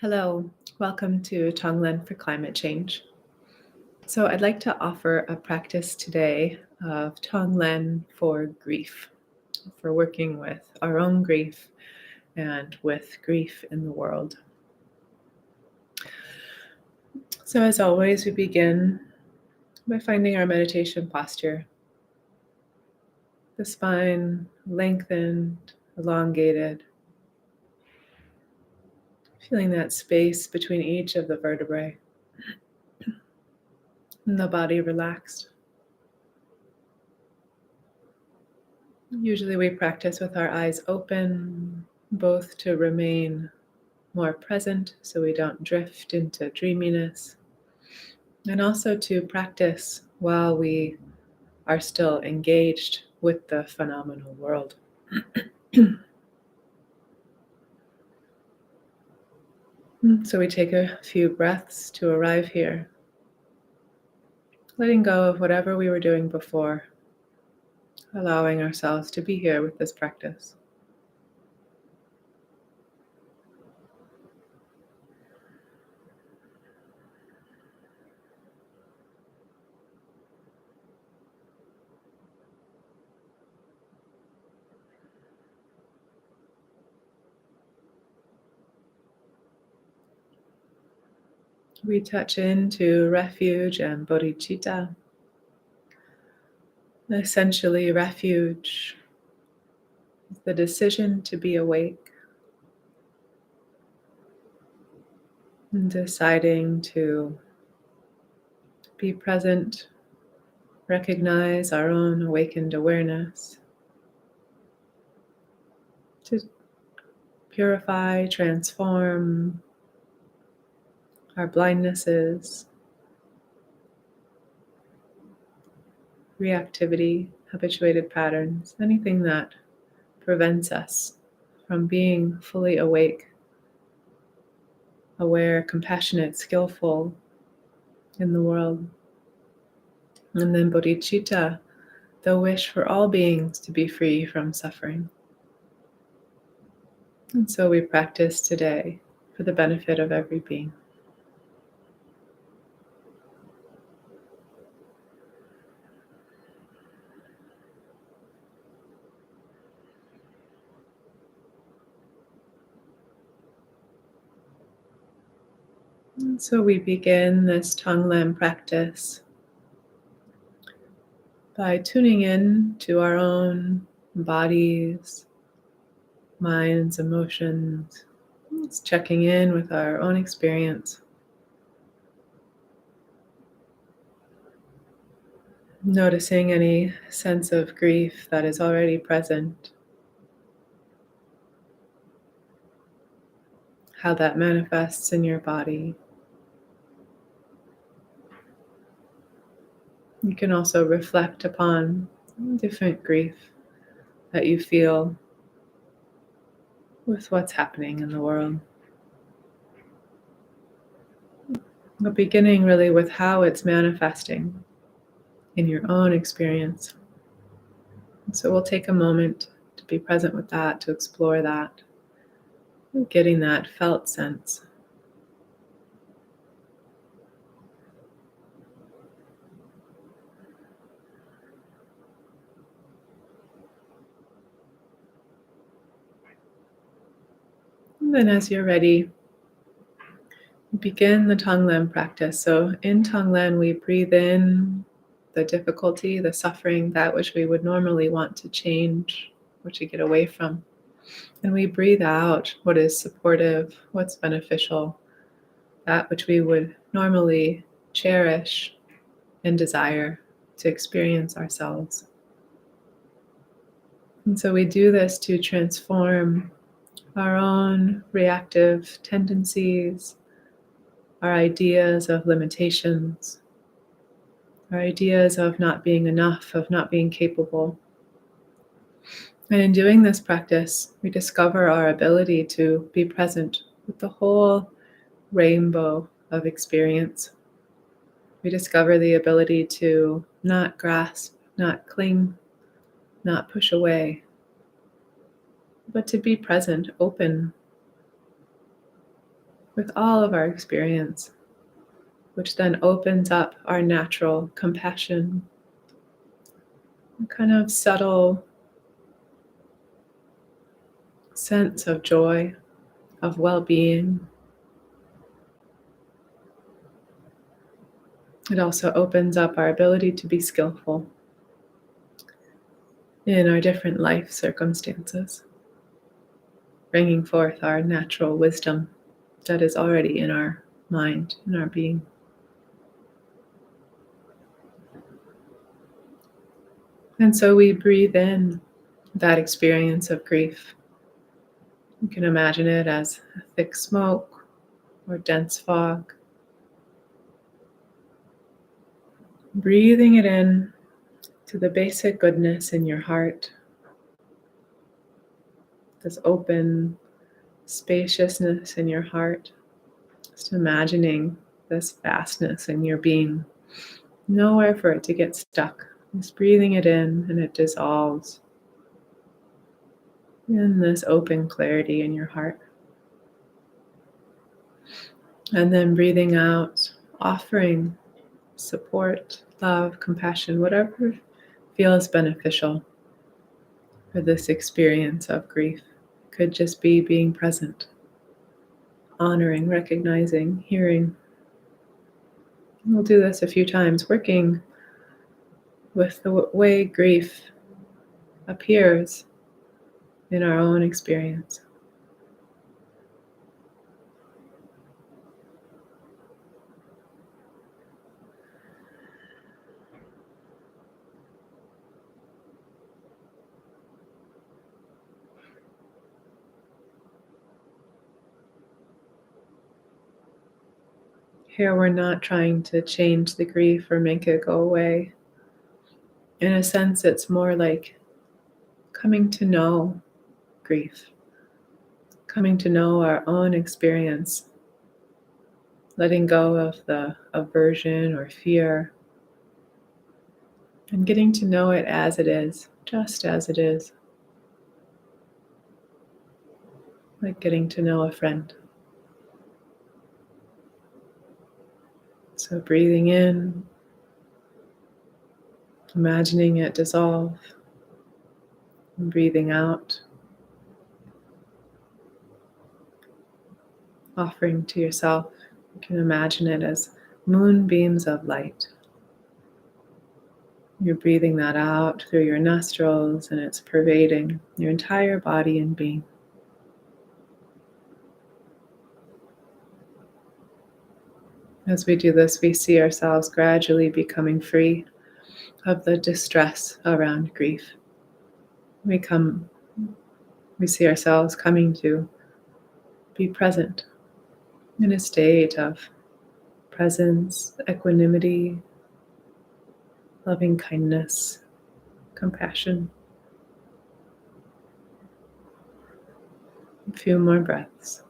Hello, welcome to Tonglen for Climate Change. So, I'd like to offer a practice today of Tonglen for grief, for working with our own grief and with grief in the world. So, as always, we begin by finding our meditation posture. The spine lengthened, elongated, feeling that space between each of the vertebrae, and the body relaxed. Usually we practice with our eyes open, both to remain more present so we don't drift into dreaminess, and also to practice while we are still engaged with the phenomenal world. So we take a few breaths to arrive here, letting go of whatever we were doing before, allowing ourselves to be here with this practice. We touch into refuge and bodhicitta. Essentially, refuge is the decision to be awake, and deciding to be present, recognize our own awakened awareness, to purify, transform our blindnesses, reactivity, habituated patterns, anything that prevents us from being fully awake, aware, compassionate, skillful in the world. And then bodhicitta, the wish for all beings to be free from suffering. And so we practice today for the benefit of every being. And so we begin this Tonglen practice by tuning in to our own bodies, minds, emotions. It's checking in with our own experience. Noticing any sense of grief that is already present. How that manifests in your body. You can also reflect upon different grief that you feel with what's happening in the world. But beginning really with how it's manifesting in your own experience. So we'll take a moment to be present with that, to explore that, getting that felt sense. And then as you're ready, begin the Tonglen practice. So in Tonglen, we breathe in the difficulty, the suffering, that which we would normally want to change or to get away from. And we breathe out what is supportive, what's beneficial, that which we would normally cherish and desire to experience ourselves. And so we do this to transform our own reactive tendencies, our ideas of limitations, our ideas of not being enough, of not being capable. And in doing this practice, we discover our ability to be present with the whole rainbow of experience. We discover the ability to not grasp, not cling, not push away, but to be present, open, with all of our experience, which then opens up our natural compassion, a kind of subtle sense of joy, of well-being. It also opens up our ability to be skillful in our different life circumstances, bringing forth our natural wisdom that is already in our mind, in our being. And so we breathe in that experience of grief. You can imagine it as a thick smoke or dense fog. Breathing it in to the basic goodness in your heart, this open spaciousness in your heart, just imagining this vastness in your being. Nowhere for it to get stuck. Just breathing it in and it dissolves in this open clarity in your heart. And then breathing out, offering support, love, compassion, whatever feels beneficial for this experience of grief. Could just be being present, honoring, recognizing, hearing. We'll do this a few times, working with the way grief appears in our own experience. Here we're not trying to change the grief or make it go away. In a sense, it's more like coming to know grief, coming to know our own experience, letting go of the aversion or fear, and getting to know it as it is, just as it is, like getting to know a friend. So breathing in, imagining it dissolve, and breathing out, offering to yourself. You can imagine it as moonbeams of light. You're breathing that out through your nostrils and it's pervading your entire body and being. As we do this, we see ourselves gradually becoming free of the distress around grief. We see ourselves coming to be present in a state of presence, equanimity, loving kindness, compassion. A few more breaths.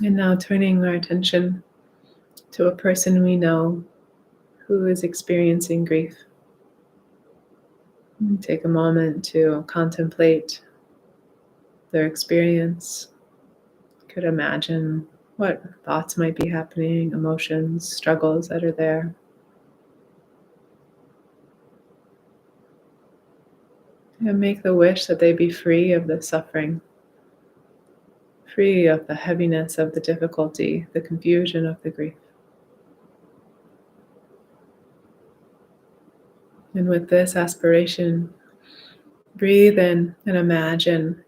And now turning our attention to a person we know who is experiencing grief. And take a moment to contemplate their experience. You could imagine what thoughts might be happening, emotions, struggles that are there. And make the wish that they be free of the suffering, free of the heaviness of the difficulty, the confusion of the grief. And with this aspiration, breathe in and imagine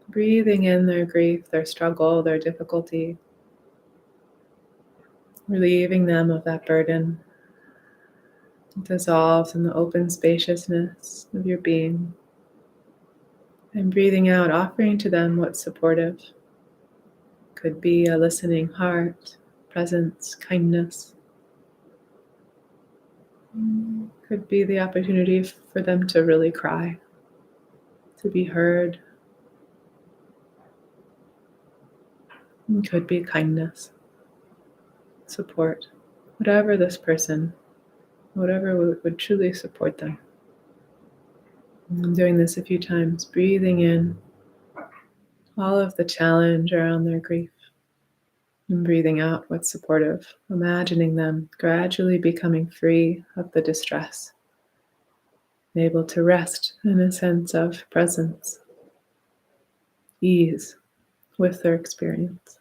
breathing in their grief, their struggle, their difficulty, relieving them of that burden. It dissolves in the open spaciousness of your being. And breathing out, offering to them what's supportive. Could be a listening heart, presence, kindness. Could be the opportunity for them to really cry, to be heard. It could be kindness, support, whatever this person, whatever would truly support them. I'm doing this a few times, breathing in all of the challenge around their grief and breathing out what's supportive, imagining them gradually becoming free of the distress, able to rest in a sense of presence, ease with their experience.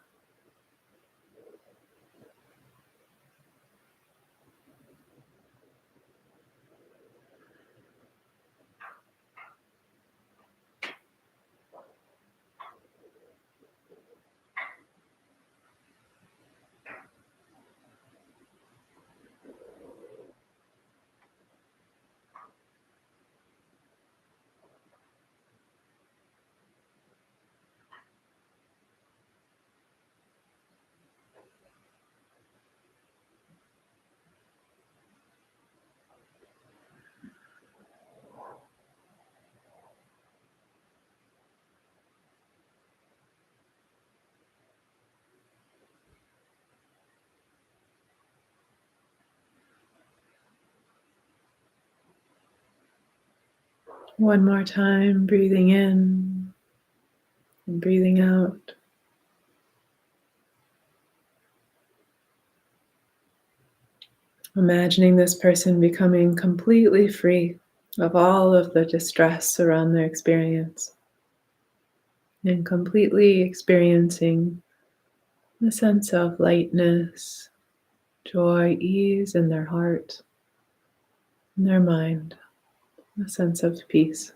One more time, breathing in and breathing out. Imagining this person becoming completely free of all of the distress around their experience and completely experiencing a sense of lightness, joy, ease in their heart, in their mind, a sense of peace.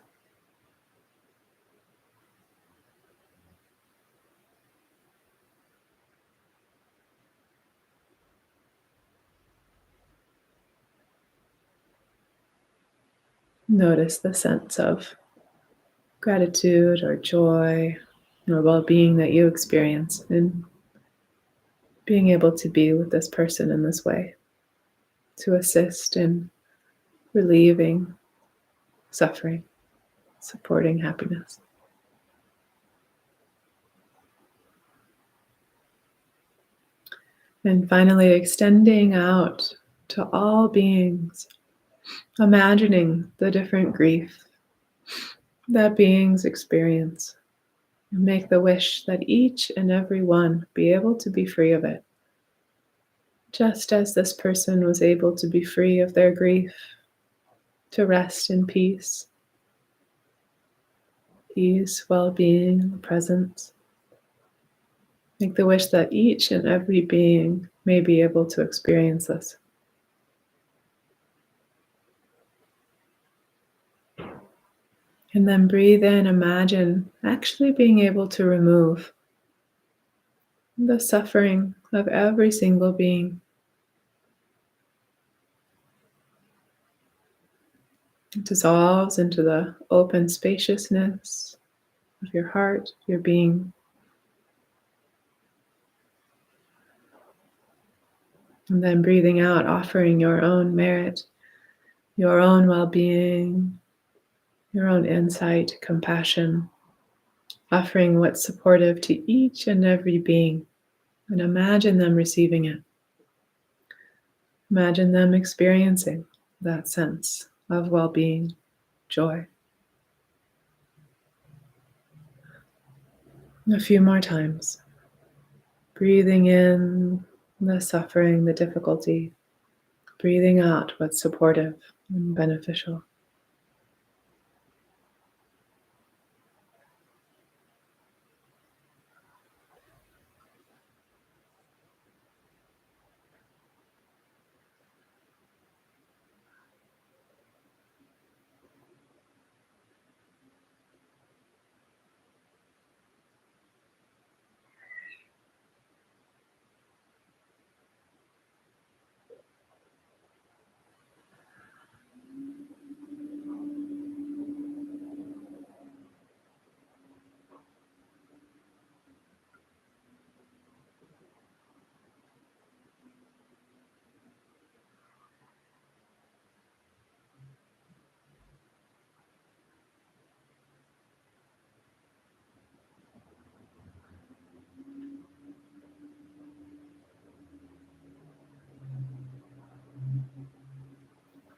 Notice the sense of gratitude or joy or well-being that you experience in being able to be with this person in this way, to assist in relieving suffering, supporting happiness. And finally, extending out to all beings, imagining the different grief that beings experience, and make the wish that each and every one be able to be free of it, just as this person was able to be free of their grief, to rest in peace, ease, well-being, presence. Make the wish that each and every being may be able to experience this. And then breathe in, imagine actually being able to remove the suffering of every single being. It dissolves into the open spaciousness of your heart, your being. And then breathing out, offering your own merit, your own well-being, your own insight, compassion, offering what's supportive to each and every being. And imagine them receiving it. Imagine them experiencing that sense of well-being, joy. A few more times. Breathing in the suffering, the difficulty. Breathing out what's supportive and beneficial.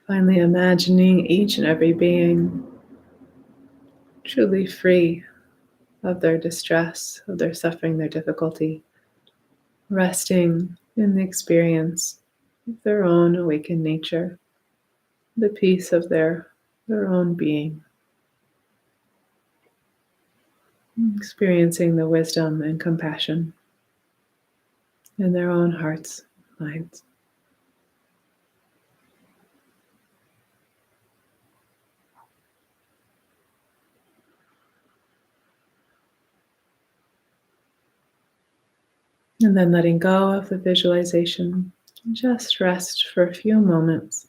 Finally, imagining each and every being truly free of their distress, of their suffering, their difficulty, resting in the experience of their own awakened nature, the peace of their own being, experiencing the wisdom and compassion in their own hearts, minds. And then letting go of the visualization, just rest for a few moments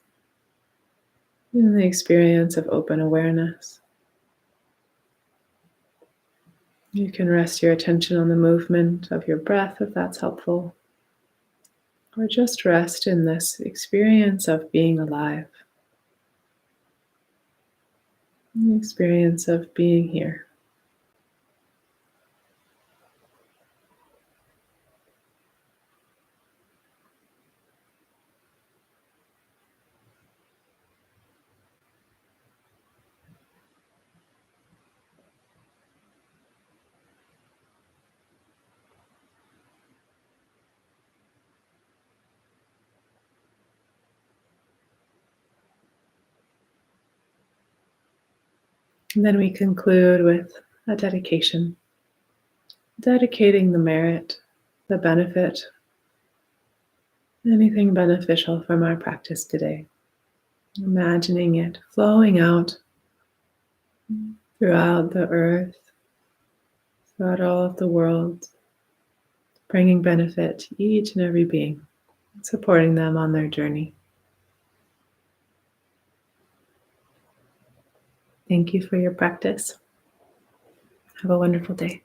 in the experience of open awareness. You can rest your attention on the movement of your breath if that's helpful, or just rest in this experience of being alive, the experience of being here. And then we conclude with a dedication, dedicating the merit, the benefit, anything beneficial from our practice today. Imagining it flowing out throughout the earth, throughout all of the world, bringing benefit to each and every being, supporting them on their journey. Thank you for your practice. Have a wonderful day.